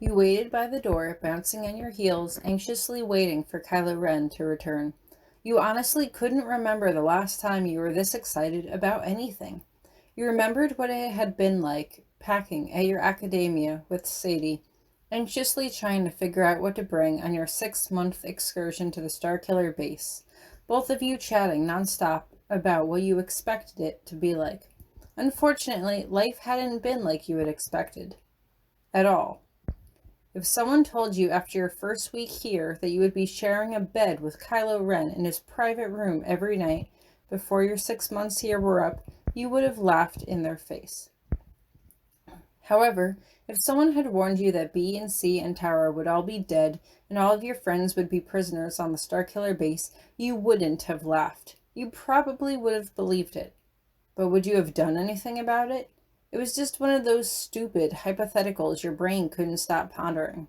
You waited by the door, bouncing on your heels, anxiously waiting for Kylo Ren to return. You honestly couldn't remember the last time you were this excited about anything. You remembered what it had been like packing at your academia with Sadie, anxiously trying to figure out what to bring on your 6-month excursion to the Starkiller Base, both of you chatting nonstop about what you expected it to be like. Unfortunately, life hadn't been like you had expected. At all. If someone told you after your first week here that you would be sharing a bed with Kylo Ren in his private room every night before your 6 months here were up, you would have laughed in their face. However, if someone had warned you that B and C and Tara would all be dead and all of your friends would be prisoners on the Starkiller Base, you wouldn't have laughed. You probably would have believed it. But would you have done anything about it? It was just one of those stupid hypotheticals your brain couldn't stop pondering.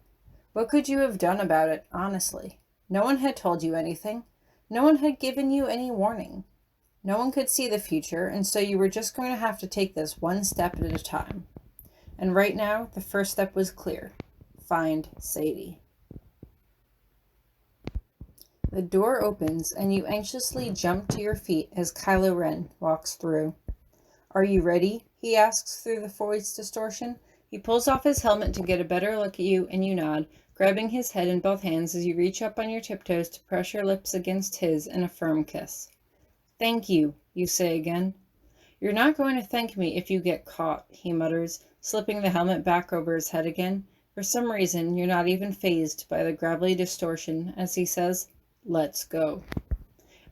What could you have done about it, honestly? No one had told you anything. No one had given you any warning. No one could see the future, and so you were just going to have to take this one step at a time. And right now, the first step was clear. Find Sadie. The door opens, and you anxiously jump to your feet as Kylo Ren walks through. Are you ready? He asks through the voice distortion. He pulls off his helmet to get a better look at you, and you nod, grabbing his head in both hands as you reach up on your tiptoes to press your lips against his in a firm kiss. Thank you, you say again. You're not going to thank me if you get caught, he mutters, slipping the helmet back over his head again. For some reason, you're not even fazed by the gravelly distortion as he says, Let's go.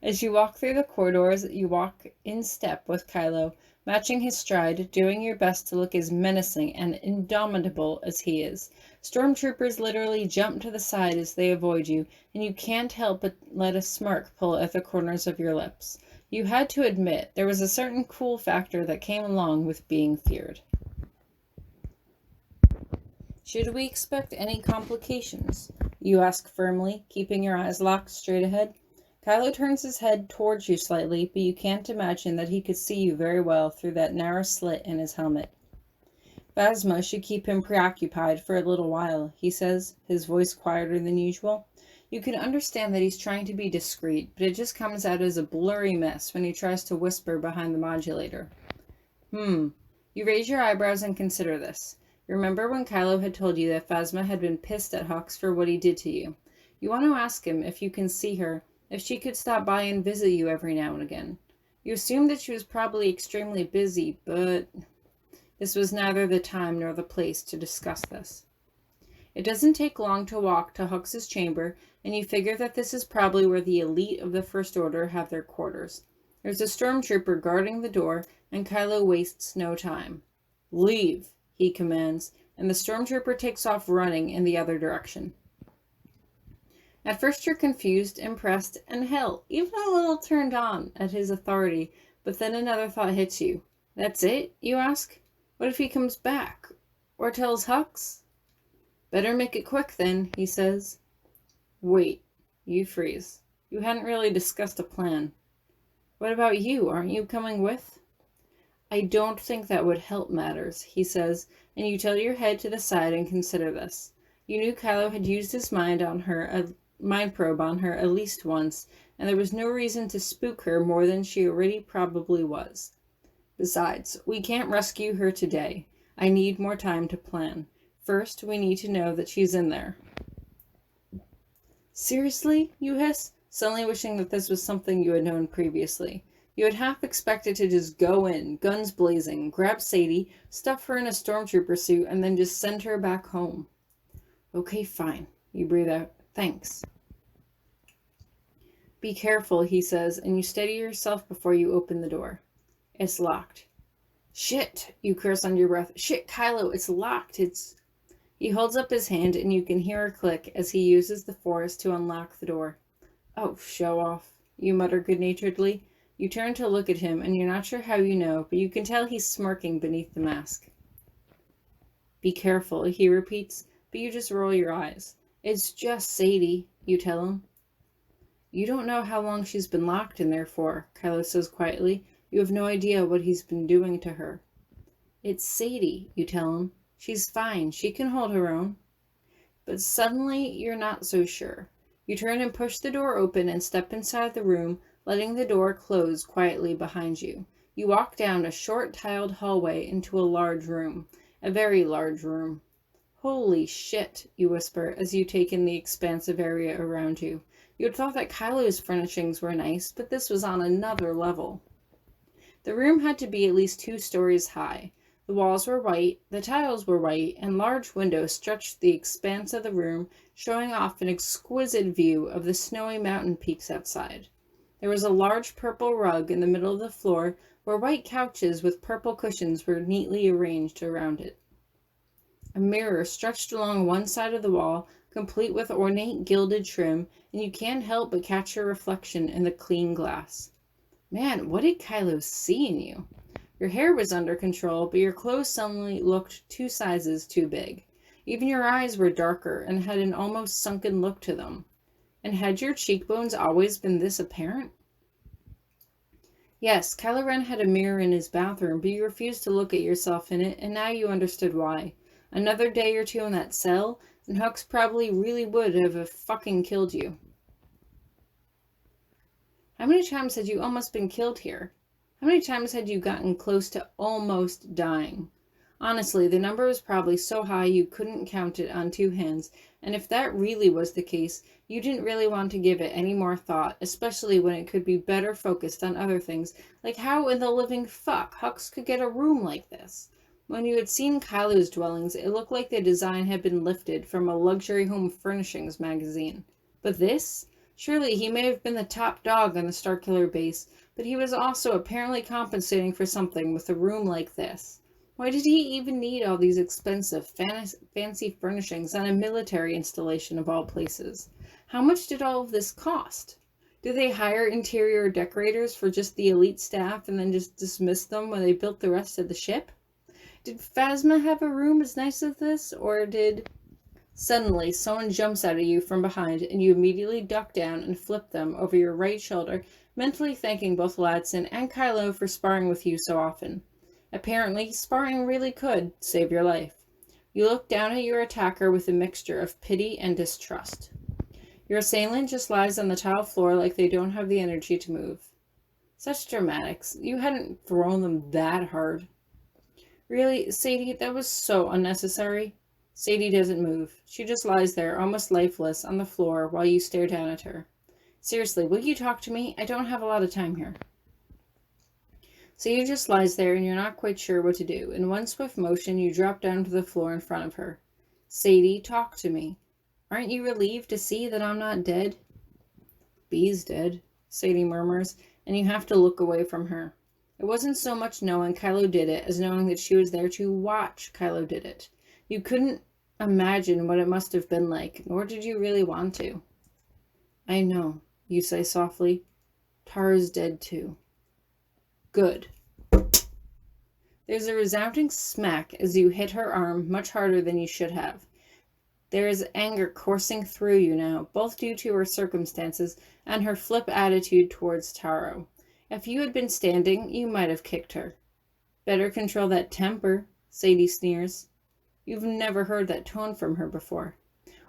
As you walk through the corridors, you walk in step with Kylo, matching his stride, doing your best to look as menacing and indomitable as he is. Stormtroopers literally jump to the side as they avoid you, and you can't help but let a smirk pull at the corners of your lips. You had to admit there was a certain cool factor that came along with being feared. Should we expect any complications? You ask firmly, keeping your eyes locked straight ahead. Kylo turns his head towards you slightly, but you can't imagine that he could see you very well through that narrow slit in his helmet. Phasma should keep him preoccupied for a little while, he says, his voice quieter than usual. You can understand that he's trying to be discreet, but it just comes out as a blurry mess when he tries to whisper behind the modulator. You raise your eyebrows and consider this. Remember when Kylo had told you that Phasma had been pissed at Hux for what he did to you? You want to ask him if you can see her, if she could stop by and visit you every now and again. You assumed that she was probably extremely busy, but this was neither the time nor the place to discuss this. It doesn't take long to walk to Hux's chamber, and you figure that this is probably where the elite of the First Order have their quarters. There's a stormtrooper guarding the door, and Kylo wastes no time. Leave, he commands, and the stormtrooper takes off running in the other direction. At first you're confused, impressed, and hell, even a little turned on at his authority, but then another thought hits you. That's it, you ask? What if he comes back? Or tells Hux? Better make it quick then, he says. Wait, you freeze. You hadn't really discussed a plan. What about you? Aren't you coming with? I don't think that would help matters, he says, and you tilt your head to the side and consider this. You knew Kylo had used his mind probe on her at least once, and there was no reason to spook her more than she already probably was. Besides, we can't rescue her today. I need more time to plan. First, we need to know that she's in there. Seriously? You hiss, suddenly wishing that this was something you had known previously. You had half expected to just go in, guns blazing, grab Sadie, stuff her in a stormtrooper suit, and then just send her back home. Okay, fine. You breathe out. Thanks. Be careful, he says, and you steady yourself before you open the door. It's locked. Shit, you curse under your breath. Shit, Kylo, it's locked. He holds up his hand and you can hear a click as he uses the Force to unlock the door. Oh, show off, you mutter good-naturedly. You turn to look at him and you're not sure how you know, but you can tell he's smirking beneath the mask. Be careful, he repeats, but you just roll your eyes. It's just Sadie, you tell him. You don't know how long she's been locked in there for, Kylo says quietly. You have no idea what he's been doing to her. It's Sadie, you tell him. She's fine. She can hold her own. But suddenly, you're not so sure. You turn and push the door open and step inside the room, letting the door close quietly behind you. You walk down a short tiled hallway into a large room. A very large room. Holy shit, you whisper as you take in the expansive area around you. You had thought that Kylo's furnishings were nice, but this was on another level. The room had to be at least 2 stories high. The walls were white, the tiles were white, and large windows stretched the expanse of the room, showing off an exquisite view of the snowy mountain peaks outside. There was a large purple rug in the middle of the floor, where white couches with purple cushions were neatly arranged around it. A mirror stretched along one side of the wall, complete with ornate gilded trim, and you can't help but catch your reflection in the clean glass. Man, what did Kylo see in you? Your hair was under control, but your clothes suddenly looked 2 sizes too big. Even your eyes were darker and had an almost sunken look to them. And had your cheekbones always been this apparent? Yes, Kylo Ren had a mirror in his bathroom, but you refused to look at yourself in it, and now you understood why. Another day or 2 in that cell, and Hux probably really would have fucking killed you. How many times had you almost been killed here? How many times had you gotten close to almost dying? Honestly, the number was probably so high you couldn't count it on 2 hands, and if that really was the case, you didn't really want to give it any more thought, especially when it could be better focused on other things, like how in the living fuck Hux could get a room like this. When you had seen Kylo's dwellings, it looked like the design had been lifted from a luxury home furnishings magazine. But this? Surely he may have been the top dog on the Starkiller Base, but he was also apparently compensating for something with a room like this. Why did he even need all these expensive, fancy furnishings on a military installation of all places? How much did all of this cost? Did they hire interior decorators for just the elite staff and then just dismiss them when they built the rest of the ship? Did Phasma have a room as nice as this, or did... Suddenly, someone jumps out at you from behind, and you immediately duck down and flip them over your right shoulder, mentally thanking both Ladson and Kylo for sparring with you so often. Apparently, sparring really could save your life. You look down at your attacker with a mixture of pity and distrust. Your assailant just lies on the tile floor like they don't have the energy to move. Such dramatics. You hadn't thrown them that hard. Really, Sadie, that was so unnecessary. Sadie doesn't move. She just lies there, almost lifeless, on the floor while you stare down at her. Seriously, will you talk to me? I don't have a lot of time here. Sadie just lies there and you're not quite sure what to do. In one swift motion, you drop down to the floor in front of her. Sadie, talk to me. Aren't you relieved to see that I'm not dead? Bee's dead, Sadie murmurs, and you have to look away from her. It wasn't so much knowing Kylo did it as knowing that she was there to watch Kylo did it. You couldn't imagine what it must have been like, nor did you really want to. I know, you say softly. Tara's dead too. Good. There's a resounding smack as you hit her arm much harder than you should have. There is anger coursing through you now, both due to her circumstances and her flip attitude towards Taro. If you had been standing, you might have kicked her. Better control that temper, Sadie sneers. You've never heard that tone from her before.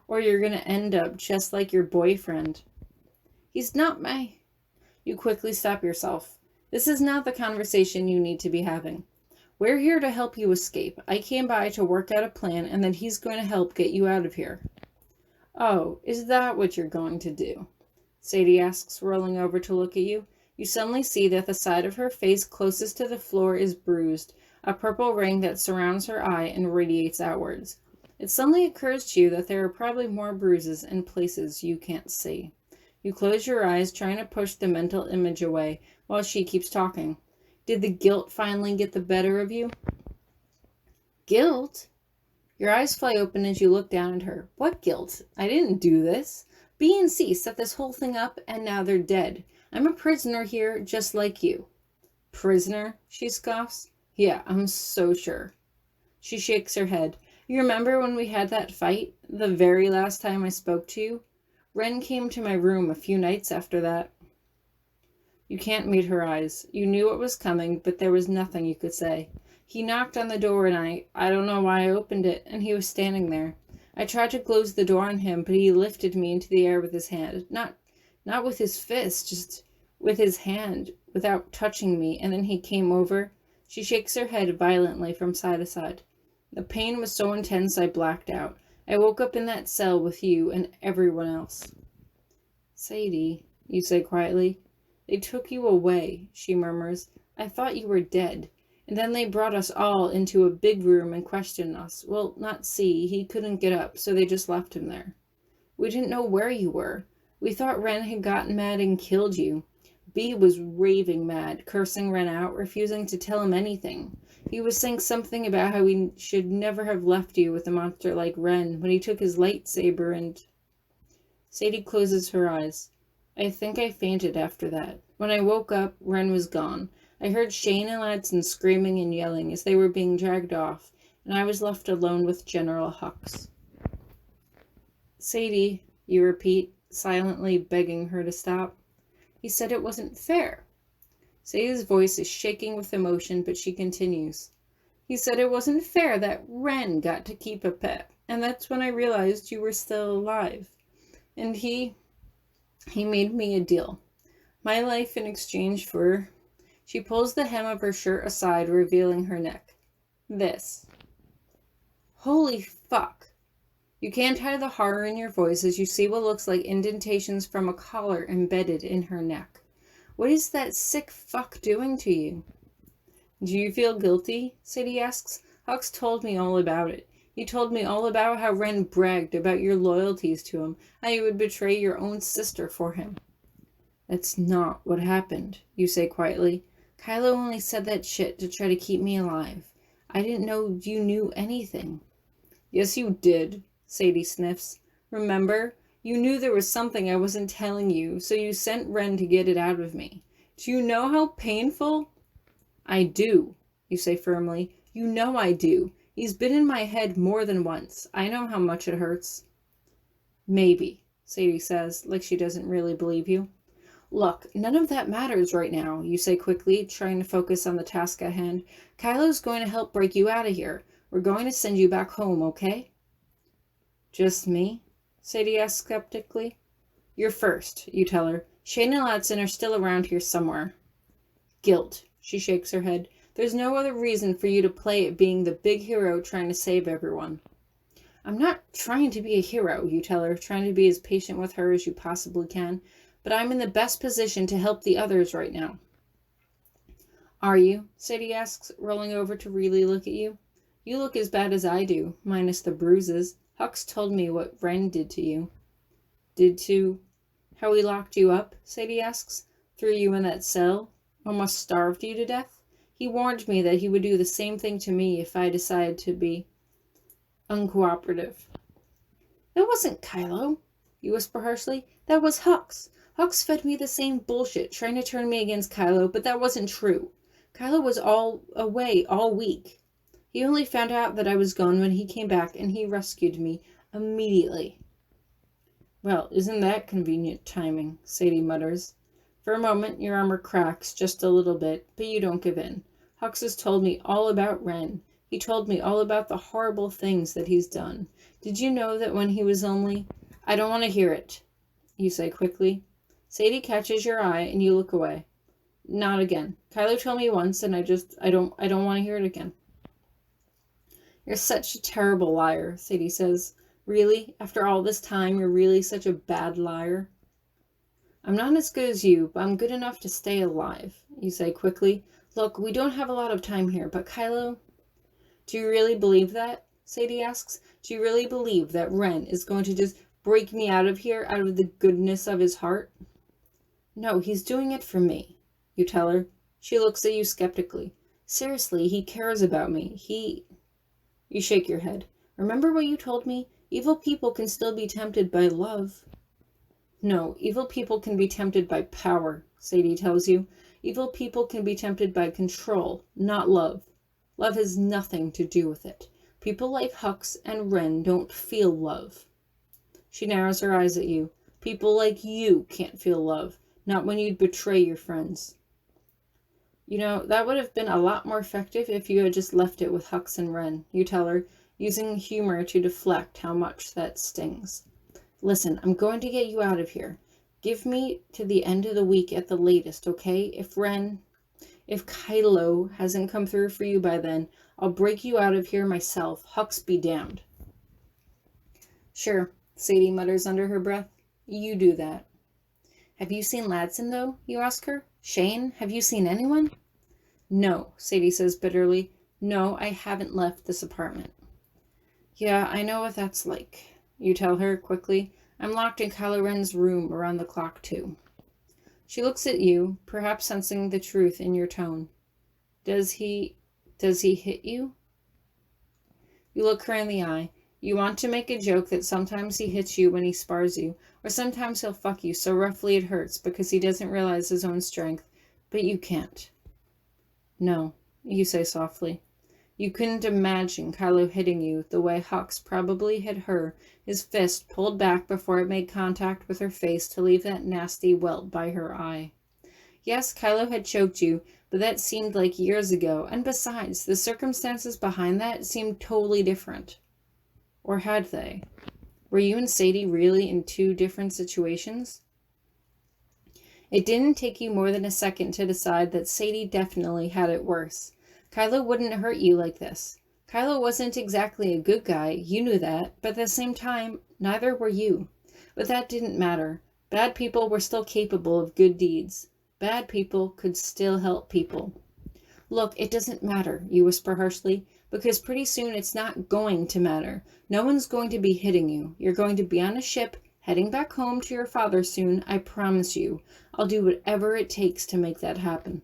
Or you're going to end up just like your boyfriend. He's not my... You quickly stop yourself. This is not the conversation you need to be having. We're here to help you escape. I came by to work out a plan, and then he's going to help get you out of here. Oh, is that what you're going to do? Sadie asks, rolling over to look at you. You suddenly see that the side of her face closest to the floor is bruised, a purple ring that surrounds her eye and radiates outwards. It suddenly occurs to you that there are probably more bruises in places you can't see. You close your eyes, trying to push the mental image away, while she keeps talking. Did the guilt finally get the better of you? Guilt? Your eyes fly open as you look down at her. What guilt? I didn't do this. B and C set this whole thing up, and now they're dead. I'm a prisoner here, just like you. Prisoner? She scoffs. Yeah, I'm so sure. She shakes her head. You remember when we had that fight? The very last time I spoke to you? Ren came to my room a few nights after that. You can't meet her eyes. You knew what was coming, but there was nothing you could say. He knocked on the door and I don't know why I opened it, and he was standing there. I tried to close the door on him, but he lifted me into the air with his hand. Not with his fist, just with his hand, without touching me, and then he came over. She shakes her head violently from side to side. The pain was so intense I blacked out. I woke up in that cell with you and everyone else. Sadie, you say quietly. They took you away, she murmurs. I thought you were dead. And then they brought us all into a big room and questioned us. Well, not C. He couldn't get up, so they just left him there. We didn't know where you were. We thought Ren had gotten mad and killed you. B was raving mad, cursing Ren out, refusing to tell him anything. He was saying something about how we should never have left you with a monster like Ren when he took his lightsaber and... Sadie closes her eyes. I think I fainted after that. When I woke up, Ren was gone. I heard Shane and Ladson screaming and yelling as they were being dragged off, and I was left alone with General Hux. Sadie, you repeat, silently begging her to stop. He said it wasn't fair. Sadie's voice is shaking with emotion, but she continues. He said it wasn't fair that Ren got to keep a pet, and that's when I realized you were still alive. And he made me a deal. My life in exchange for... She pulls the hem of her shirt aside, revealing her neck. This. Holy fuck. You can't hide the horror in your voice as you see what looks like indentations from a collar embedded in her neck. What is that sick fuck doing to you? Do you feel guilty? Sadie asks. Hux told me all about it. He told me all about how Ren bragged about your loyalties to him, how you would betray your own sister for him. That's not what happened, you say quietly. Kylo only said that shit to try to keep me alive. I didn't know you knew anything. Yes, you did, Sadie sniffs. Remember? You knew there was something I wasn't telling you, so you sent Ren to get it out of me. Do you know how painful? I do, you say firmly. You know I do. He's been in my head more than once. I know how much it hurts. Maybe, Sadie says, like she doesn't really believe you. Look, none of that matters right now, you say quickly, trying to focus on the task at hand. Kylo's going to help break you out of here. We're going to send you back home, okay? Just me? Sadie asks skeptically. You're first, you tell her. Shane and Ladson are still around here somewhere. Guilt, she shakes her head. There's no other reason for you to play at being the big hero trying to save everyone. I'm not trying to be a hero, you tell her, trying to be as patient with her as you possibly can. But I'm in the best position to help the others right now. Are you? Sadie asks, rolling over to really look at you. You look as bad as I do, minus the bruises. Hux told me what Ren did to you. Did to... How he locked you up? Sadie asks. Threw you in that cell? Almost starved you to death? He warned me that he would do the same thing to me if I decided to be uncooperative. That wasn't Kylo, you whisper harshly. That was Hux. Hux fed me the same bullshit, trying to turn me against Kylo, but that wasn't true. Kylo was away all week. He only found out that I was gone when he came back, and he rescued me immediately. Well, isn't that convenient timing, Sadie mutters. For a moment, your armor cracks just a little bit, but you don't give in. Hux has told me all about Ren. He told me all about the horrible things that he's done. Did you know that when he was only... I don't want to hear it, you say quickly. Sadie catches your eye and you look away. Not again. Kylo told me once and I don't want to hear it again. You're such a terrible liar, Sadie says. Really? After all this time, you're really such a bad liar? I'm not as good as you, but I'm good enough to stay alive, you say quickly. Look, we don't have a lot of time here, but Kylo... Do you really believe that? Sadie asks. Do you really believe that Ren is going to just break me out of here out of the goodness of his heart? No, he's doing it for me, you tell her. She looks at you skeptically. Seriously, he cares about me. You shake your head. Remember what you told me? Evil people can still be tempted by love. No, evil people can be tempted by power, Sadie tells you. Evil people can be tempted by control, not love. Love has nothing to do with it. People like Hux and Ren don't feel love. She narrows her eyes at you. People like you can't feel love, not when you'd betray your friends. You know, that would have been a lot more effective if you had just left it with Hux and Ren, you tell her. using humor to deflect how much that stings. Listen, I'm going to get you out of here. Give me to the end of the week at the latest, okay? If Kylo hasn't come through for you by then, I'll break you out of here myself. Hux be damned. Sure, Sadie mutters under her breath. You do that. Have you seen Ladson, though? You ask her. Shane, have you seen anyone? No, Sadie says bitterly. No, I haven't left this apartment. Yeah, I know what that's like, you tell her quickly. I'm locked in Kylo Ren's room around the clock, too. She looks at you, perhaps sensing the truth in your tone. Does he hit you? You look her in the eye. You want to make a joke that sometimes he hits you when he spars you, or sometimes he'll fuck you so roughly it hurts because he doesn't realize his own strength, but you can't. No, you say softly. You couldn't imagine Kylo hitting you the way Hux probably hit her, his fist pulled back before it made contact with her face to leave that nasty welt by her eye. Yes, Kylo had choked you, but that seemed like years ago, and besides, the circumstances behind that seemed totally different. Or had they? Were you and Sadie really in two different situations? It didn't take you more than a second to decide that Sadie definitely had it worse. Kylo wouldn't hurt you like this. Kylo wasn't exactly a good guy, you knew that, but at the same time, neither were you. But that didn't matter. Bad people were still capable of good deeds. Bad people could still help people. Look, it doesn't matter, you whisper harshly, because pretty soon it's not going to matter. No one's going to be hitting you. You're going to be on a ship, heading back home to your father soon, I promise you. I'll do whatever it takes to make that happen.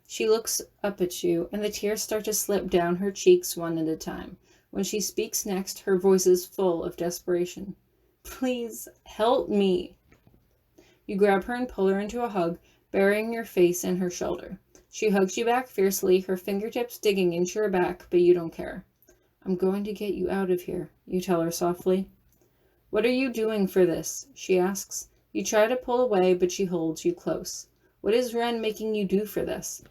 She looks up at you, and the tears start to slip down her cheeks one at a time. When she speaks next, her voice is full of desperation. Please, help me. You grab her and pull her into a hug, burying your face in her shoulder. She hugs you back fiercely, her fingertips digging into your back, but you don't care. I'm going to get you out of here, you tell her softly. What are you doing for this? She asks. You try to pull away, but she holds you close. What is Ren making you do for this?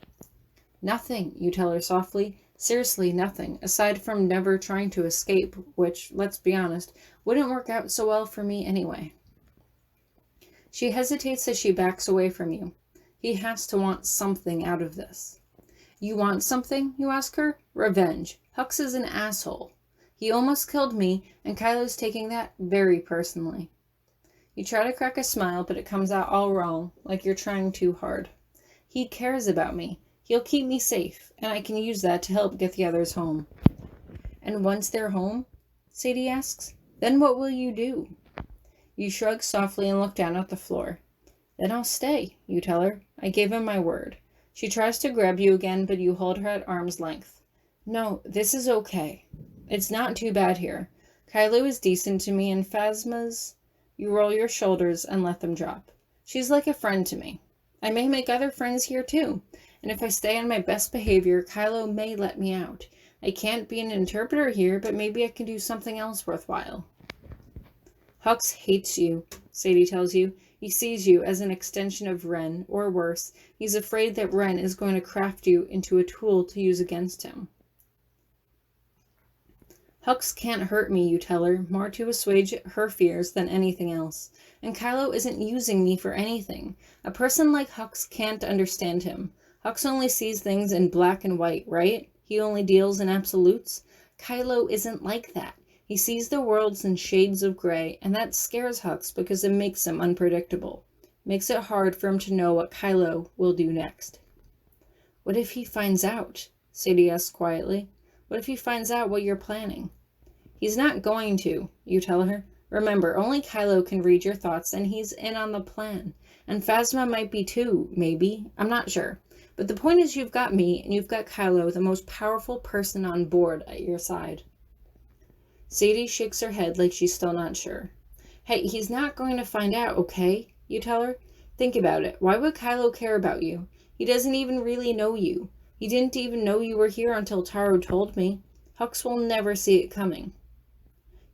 Nothing, you tell her softly. Seriously, nothing, aside from never trying to escape, which, let's be honest, wouldn't work out so well for me anyway. She hesitates as she backs away from you. He has to want something out of this. You want something, you ask her? Revenge. Hux is an asshole. He almost killed me, and Kylo's taking that very personally. You try to crack a smile, but it comes out all wrong, like you're trying too hard. He cares about me. He'll keep me safe, and I can use that to help get the others home. And once they're home, Sadie asks, then what will you do? You shrug softly and look down at the floor. Then I'll stay, you tell her. I gave him my word. She tries to grab you again, but you hold her at arm's length. No, this is okay. It's not too bad here. Kylo is decent to me, and Phasma's... You roll your shoulders and let them drop. She's like a friend to me. I may make other friends here too, and if I stay on my best behavior, Kylo may let me out. I can't be an interpreter here, but maybe I can do something else worthwhile. Hux hates you, Sadie tells you. He sees you as an extension of Ren, or worse, he's afraid that Ren is going to craft you into a tool to use against him. Hux can't hurt me, you tell her, more to assuage her fears than anything else. And Kylo isn't using me for anything. A person like Hux can't understand him. Hux only sees things in black and white, right? He only deals in absolutes. Kylo isn't like that. He sees the worlds in shades of gray, and that scares Hux because it makes him unpredictable. Makes it hard for him to know what Kylo will do next. What if he finds out? Sadie asks quietly. What if he finds out what you're planning? He's not going to, you tell her. Remember, only Kylo can read your thoughts, and he's in on the plan. And Phasma might be too, maybe. I'm not sure. But the point is you've got me, and you've got Kylo, the most powerful person on board, at your side. Sadie shakes her head like she's still not sure. Hey, he's not going to find out, okay? You tell her. Think about it. Why would Kylo care about you? He doesn't even really know you. He didn't even know you were here until Taro told me. Hux will never see it coming.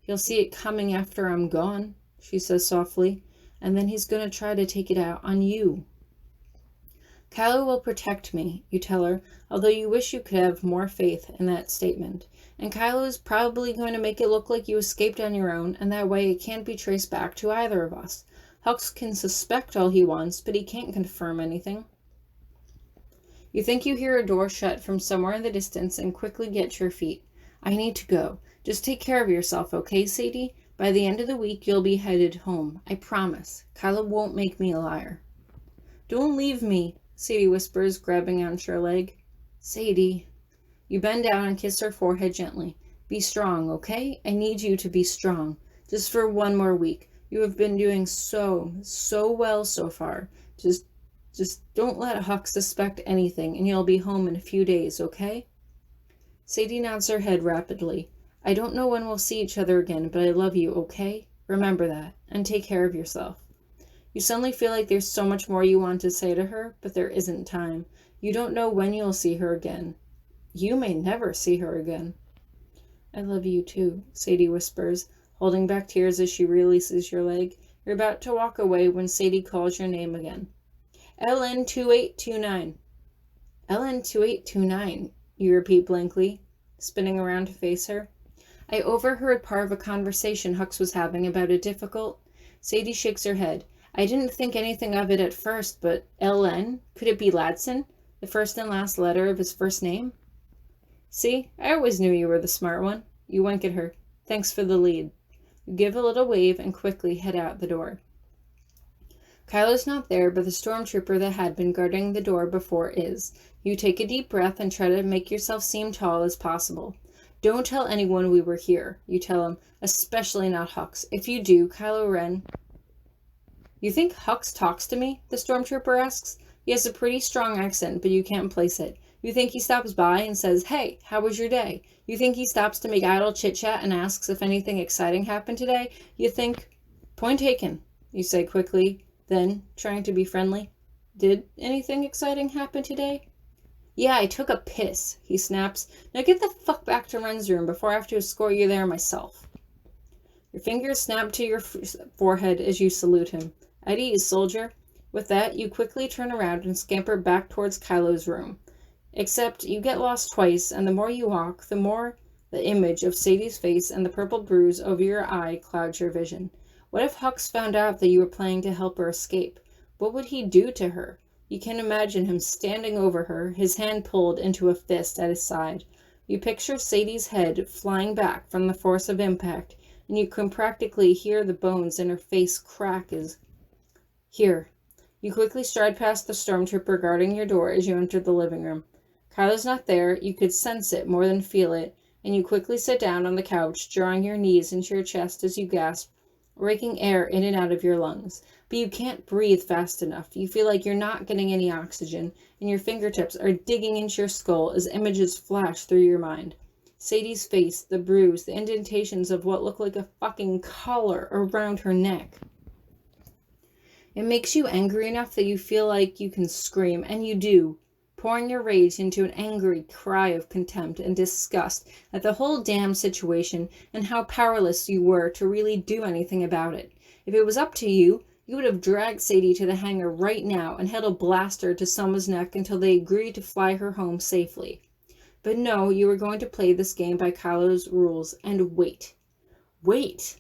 He'll see it coming after I'm gone, she says softly, and then he's going to try to take it out on you. Kylo will protect me, you tell her, although you wish you could have more faith in that statement. And Kylo is probably going to make it look like you escaped on your own, and that way it can't be traced back to either of us. Hux can suspect all he wants, but he can't confirm anything. You think you hear a door shut from somewhere in the distance and quickly get to your feet. I need to go. Just take care of yourself, okay, Sadie? By the end of the week, you'll be headed home. I promise. Kylo won't make me a liar. Don't leave me, Sadie whispers, grabbing onto her leg. Sadie. You bend down and kiss her forehead gently. Be strong, okay? I need you to be strong. Just for one more week. You have been doing so well so far. Just don't let Hux suspect anything, and you'll be home in a few days, okay? Sadie nods her head rapidly. I don't know when we'll see each other again, but I love you, okay? Remember that, and take care of yourself. You suddenly feel like there's so much more you want to say to her, but there isn't time. You don't know when you'll see her again. You may never see her again. I love you too, Sadie whispers, holding back tears as she releases your leg. You're about to walk away when Sadie calls your name again. LN2829. LN2829, you repeat blankly, spinning around to face her. I overheard part of a conversation Hux was having about a difficult... Sadie shakes her head. I didn't think anything of it at first, but LN? Could it be Ladson? The first and last letter of his first name? See, I always knew you were the smart one. You wink at her. Thanks for the lead. You give a little wave and quickly head out the door. Kylo's not there, but the stormtrooper that had been guarding the door before is. You take a deep breath and try to make yourself seem tall as possible. Don't tell anyone we were here, you tell him, especially not Hux. If you do, Kylo Ren... You think Hux talks to me? The stormtrooper asks. He has a pretty strong accent, but you can't place it. You think he stops by and says, Hey, how was your day? You think he stops to make idle chit-chat and asks if anything exciting happened today? You think... Point taken, you say quickly, then, trying to be friendly. Did anything exciting happen today? Yeah, I took a piss, he snaps. Now get the fuck back to Ren's room before I have to escort you there myself. Your fingers snap to your forehead as you salute him. At ease, soldier. With that, you quickly turn around and scamper back towards Kylo's room. Except you get lost twice, and the more you walk, the more the image of Sadie's face and the purple bruise over your eye clouds your vision. What if Hux found out that you were planning to help her escape? What would he do to her? You can imagine him standing over her, his hand pulled into a fist at his side. You picture Sadie's head flying back from the force of impact, and you can practically hear the bones in her face crack as... Here. You quickly stride past the stormtrooper guarding your door as you enter the living room. Kylo's not there, you could sense it more than feel it, and you quickly sit down on the couch, drawing your knees into your chest as you gasp, raking air in and out of your lungs. But you can't breathe fast enough. You feel like you're not getting any oxygen, and your fingertips are digging into your skull as images flash through your mind. Sadie's face, the bruise, the indentations of what look like a fucking collar around her neck. It makes you angry enough that you feel like you can scream, and you do, pouring your rage into an angry cry of contempt and disgust at the whole damn situation and how powerless you were to really do anything about it. If it was up to you, you would have dragged Sadie to the hangar right now and held a blaster to someone's neck until they agreed to fly her home safely. But no, you were going to play this game by Kylo's rules and wait. Wait!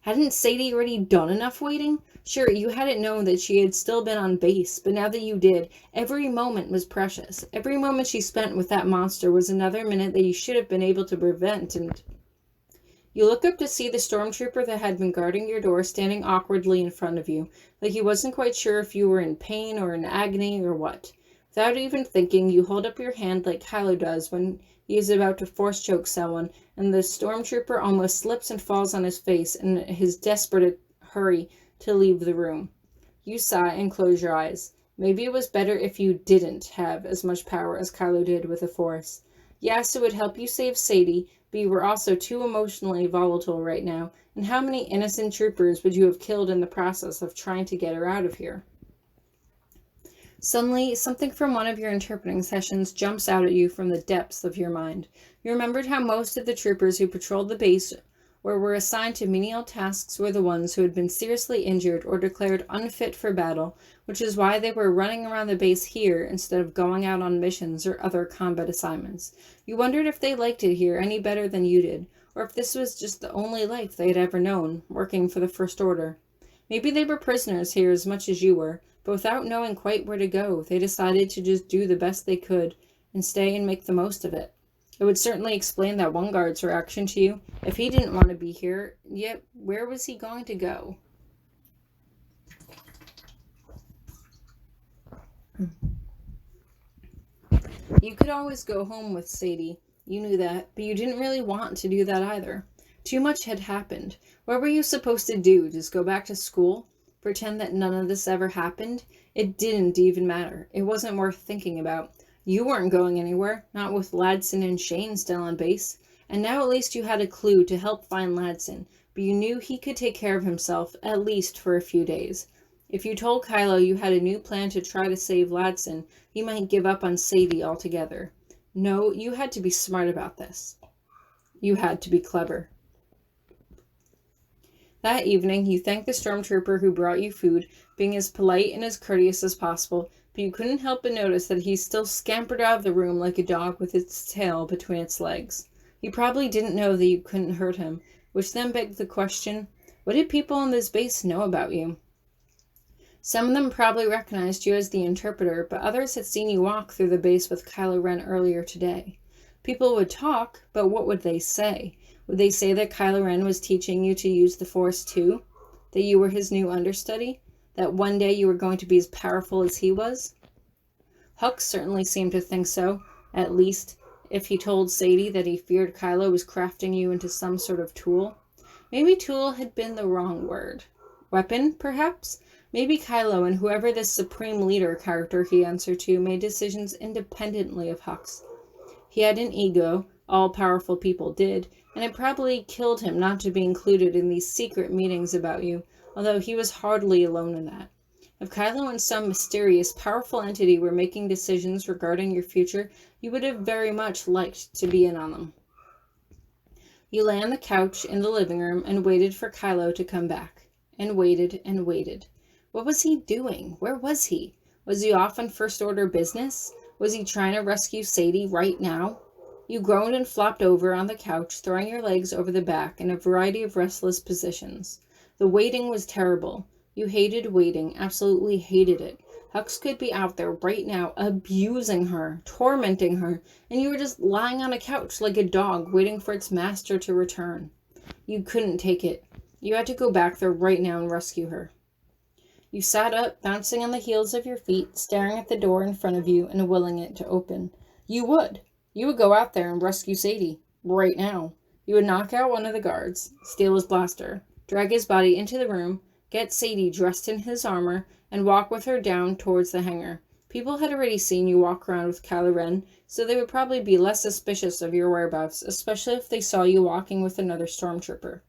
Hadn't Sadie already done enough waiting? Sure, you hadn't known that she had still been on base, but now that you did, every moment was precious. Every moment she spent with that monster was another minute that you should have been able to prevent, and... You look up to see the stormtrooper that had been guarding your door standing awkwardly in front of you, like he wasn't quite sure if you were in pain or in agony or what. Without even thinking, you hold up your hand like Kylo does when he is about to force choke someone, and the stormtrooper almost slips and falls on his face in his desperate hurry to leave the room. You sigh and close your eyes. Maybe it was better if you didn't have as much power as Kylo did with the Force. Yes, it would help you save Sadie, but you were also too emotionally volatile right now, and how many innocent troopers would you have killed in the process of trying to get her out of here? Suddenly, something from one of your interpreting sessions jumps out at you from the depths of your mind. You remembered how most of the troopers who patrolled the base or were assigned to menial tasks were the ones who had been seriously injured or declared unfit for battle, which is why they were running around the base here instead of going out on missions or other combat assignments. You wondered if they liked it here any better than you did, or if this was just the only life they had ever known, working for the First Order. Maybe they were prisoners here as much as you were, but without knowing quite where to go, they decided to just do the best they could and stay and make the most of it. It would certainly explain that one guard's reaction to you. If he didn't want to be here, yet where was he going to go? You could always go home with Sadie. You knew that, but you didn't really want to do that either. Too much had happened. What were you supposed to do? Just go back to school? Pretend that none of this ever happened? It didn't even matter. It wasn't worth thinking about. You weren't going anywhere, not with Ladson and Shane still on base. And now at least you had a clue to help find Ladson, but you knew he could take care of himself, at least for a few days. If you told Kylo you had a new plan to try to save Ladson, he might give up on Sadie altogether. No, you had to be smart about this. You had to be clever. That evening, you thanked the stormtrooper who brought you food, being as polite and as courteous as possible, but you couldn't help but notice that he still scampered out of the room like a dog with its tail between its legs. You probably didn't know that you couldn't hurt him, which then begged the question, what did people on this base know about you? Some of them probably recognized you as the interpreter, but others had seen you walk through the base with Kylo Ren earlier today. People would talk, but what would they say? Would they say that Kylo Ren was teaching you to use the Force too? That you were his new understudy? That one day you were going to be as powerful as he was? Hux certainly seemed to think so, at least if he told Sadie that he feared Kylo was crafting you into some sort of tool. Maybe tool had been the wrong word. Weapon, perhaps? Maybe Kylo and whoever this Supreme Leader character he answered to made decisions independently of Hux. He had an ego, all powerful people did, and it probably killed him not to be included in these secret meetings about you, although he was hardly alone in that. If Kylo and some mysterious, powerful entity were making decisions regarding your future, you would have very much liked to be in on them. You lay on the couch in the living room and waited for Kylo to come back. And waited and waited. What was he doing? Where was he? Was he off on First Order business? Was he trying to rescue Sadie right now? You groaned and flopped over on the couch, throwing your legs over the back in a variety of restless positions. The waiting was terrible. You hated waiting, absolutely hated it. Hux could be out there right now, abusing her, tormenting her, and you were just lying on a couch like a dog, waiting for its master to return. You couldn't take it. You had to go back there right now and rescue her. You sat up, bouncing on the heels of your feet, staring at the door in front of you and willing it to open. You would. You would go out there and rescue Sadie. Right now. You would knock out one of the guards, steal his blaster, drag his body into the room, get Sadie dressed in his armor, and walk with her down towards the hangar. People had already seen you walk around with Kylo Ren, so they would probably be less suspicious of your whereabouts, especially if they saw you walking with another stormtrooper.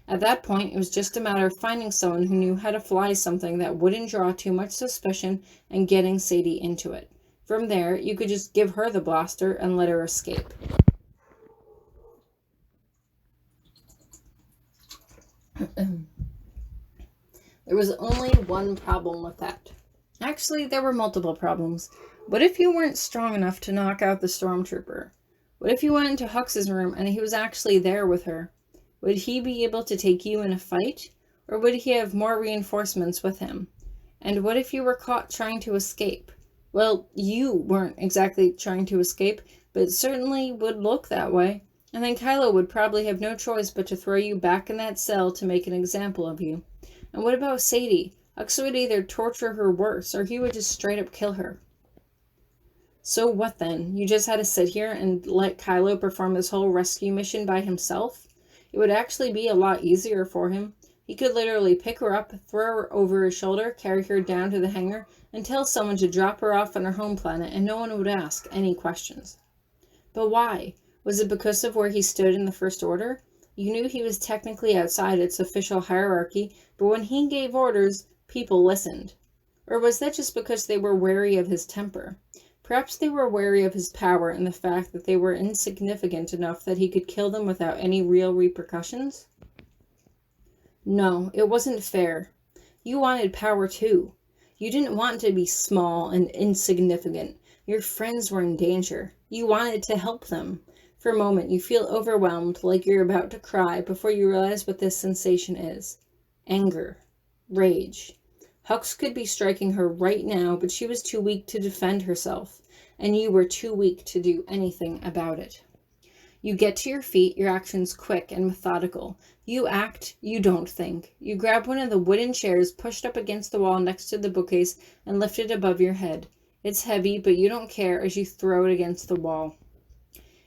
At that point, it was just a matter of finding someone who knew how to fly something that wouldn't draw too much suspicion and getting Sadie into it. From there, you could just give her the blaster and let her escape. There was only one problem with that. Actually, there were multiple problems. What if you weren't strong enough to knock out the stormtrooper? What if you went into Hux's room and he was actually there with her? Would he be able to take you in a fight? Or would he have more reinforcements with him? And what if you were caught trying to escape? Well, you weren't exactly trying to escape, but it certainly would look that way. And then Kylo would probably have no choice but to throw you back in that cell to make an example of you. And what about Sadie? Hux would either torture her worse, or he would just straight up kill her. So what then? You just had to sit here and let Kylo perform this whole rescue mission by himself? It would actually be a lot easier for him. He could literally pick her up, throw her over his shoulder, carry her down to the hangar, and tell someone to drop her off on her home planet, and no one would ask any questions. But why? Was it because of where he stood in the First Order? You knew he was technically outside its official hierarchy, but when he gave orders, people listened. Or was that just because they were wary of his temper? Perhaps they were wary of his power and the fact that they were insignificant enough that he could kill them without any real repercussions? No, it wasn't fair. You wanted power too. You didn't want to be small and insignificant. Your friends were in danger. You wanted to help them. For a moment, you feel overwhelmed, like you're about to cry, before you realize what this sensation is. Anger. Rage. Hux could be striking her right now, but she was too weak to defend herself, and you were too weak to do anything about it. You get to your feet, your actions quick and methodical. You act, you don't think. You grab one of the wooden chairs pushed up against the wall next to the bookcase and lift it above your head. It's heavy, but you don't care as you throw it against the wall.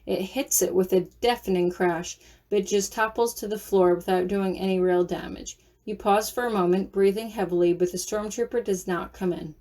It hits it with a deafening crash, but just topples to the floor without doing any real damage. You pause for a moment, breathing heavily, but the stormtrooper does not come in.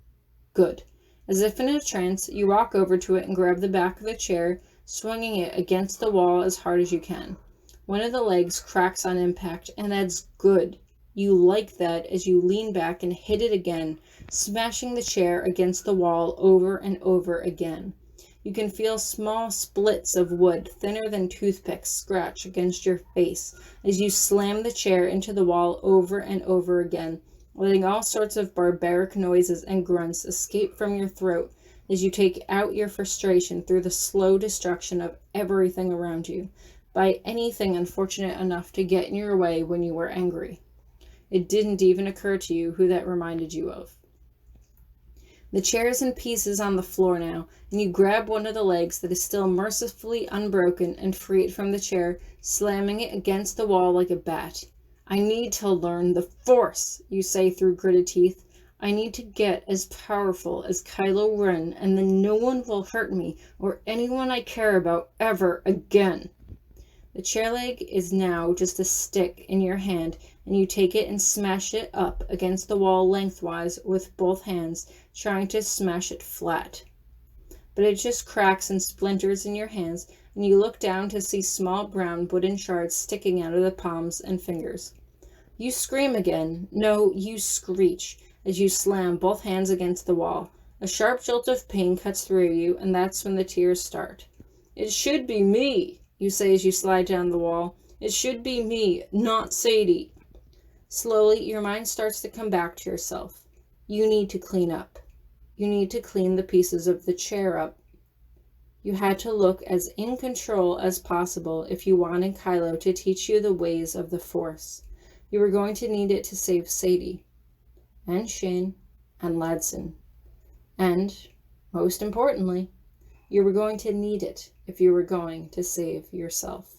Good. As if in a trance, you walk over to it and grab the back of the chair, swinging it against the wall as hard as you can. One of the legs cracks on impact, and that's good. You like that as you lean back and hit it again, smashing the chair against the wall over and over again. You can feel small splits of wood, thinner than toothpicks, scratch against your face as you slam the chair into the wall over and over again, letting all sorts of barbaric noises and grunts escape from your throat as you take out your frustration through the slow destruction of everything around you, by anything unfortunate enough to get in your way when you were angry. It didn't even occur to you who that reminded you of. The chair is in pieces on the floor now, and you grab one of the legs that is still mercifully unbroken and free it from the chair, slamming it against the wall like a bat. I need to learn the Force, you say through gritted teeth. I need to get as powerful as Kylo Ren, and then no one will hurt me or anyone I care about ever again. The chair leg is now just a stick in your hand, and you take it and smash it up against the wall lengthwise with both hands, trying to smash it flat. But it just cracks and splinters in your hands, and you look down to see small brown wooden shards sticking out of the palms and fingers. You scream again. No, you screech as you slam both hands against the wall. A sharp jolt of pain cuts through you, and that's when the tears start. It should be me, you say as you slide down the wall. It should be me, not Sadie. Slowly, your mind starts to come back to yourself. You need to clean up. You need to clean the pieces of the chair up. You had to look as in control as possible if you wanted Kylo to teach you the ways of the Force. You were going to need it to save Sadie, and Shane, and Ladson. And, most importantly, you were going to need it if you were going to save yourself.